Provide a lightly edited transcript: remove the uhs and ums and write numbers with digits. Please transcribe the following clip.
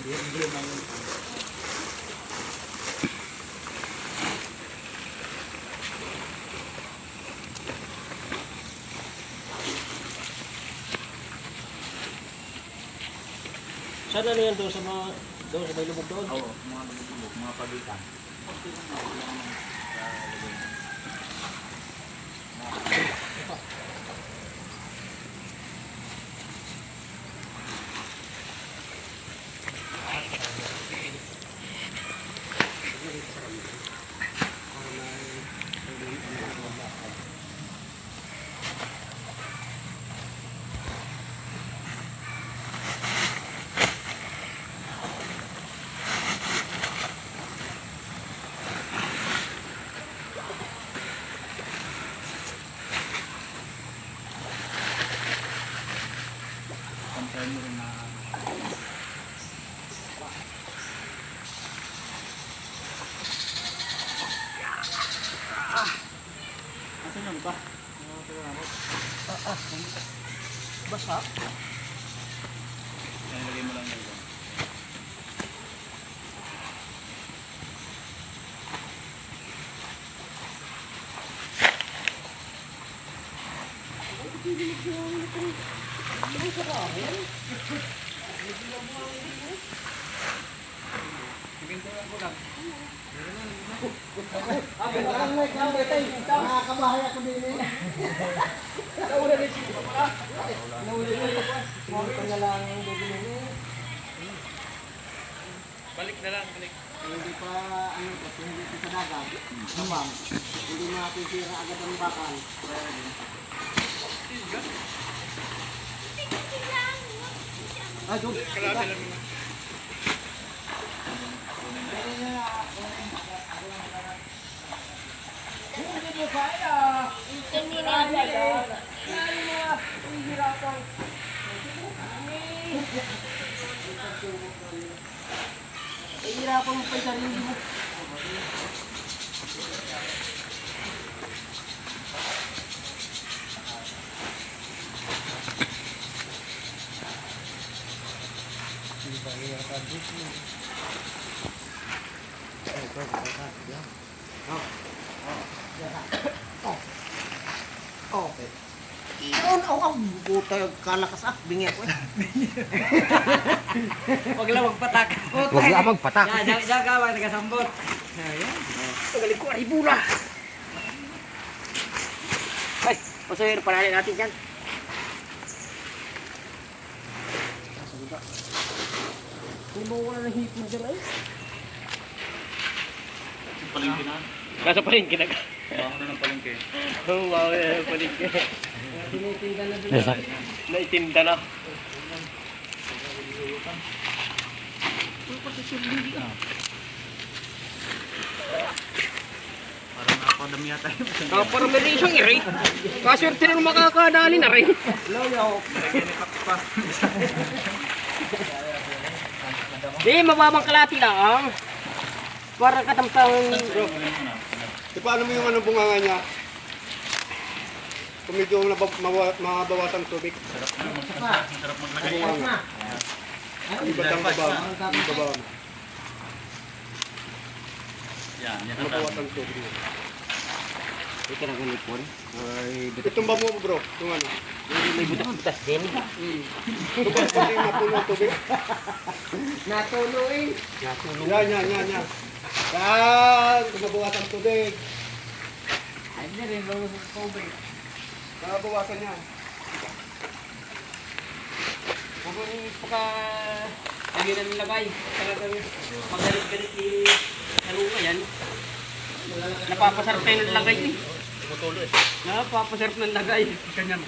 Saan na yan doon sa may lubog doon? Oo, mga lubog, mga pagitan. Pantay mo rin na asan yung ba? Basa? Nilagay mo lang yun. Nakakabahay ako din eh. Balik na lang, balik. Hindi pa ano pa, hindi pa sa dagat. Ma'am, hindi makatitira agad ang bakal. Ay, doon. Kalami lang naman. Ihirapan mo pa yung sarili mo. Oh. Yun, buta kalakas bingi ako eh. Huwag lang magpatak. Huwag lang magpatak. Diyan ka, wag nagasambot. Magaling ko, aribula. Ay, pasahero, panalin natin dyan. Hindi mo wala na hipon dyan ay. Palengke na. Nasa palengke na ka. Bago na ng palengke. Oo, wow, palengke. Tinitinda na din. Naitinda na. Parang napadami yata yun. Parang may isang iray. Kaswerte na makakadali na rin. Di, mababang kalati lang. Para katamtang... E paano mo yung ano bunganga niya? Kung medyo mabawasan tubig. Sarap maglagay. Bunganga. Iba't ang baba. Ang baba. Yan, yan ang Mabawasan tubig. Ito na ganipon. Ay, Itong babo mo bro. Yung ano. may butas din. Tubig pati mapuno ang tubig. Natuloy. Yan. Yan. Kung mabawasan tubig. Ay, na rin, lalo sa tubig. Mabawasan niya. Huwag mo pagka... Lagi na nilagay. Talagang magalit-galit ni... Talunga yan. Napapasarap tayo ng lagay eh. tumutulo eh. Napapasarap ng lagay. Ganyan.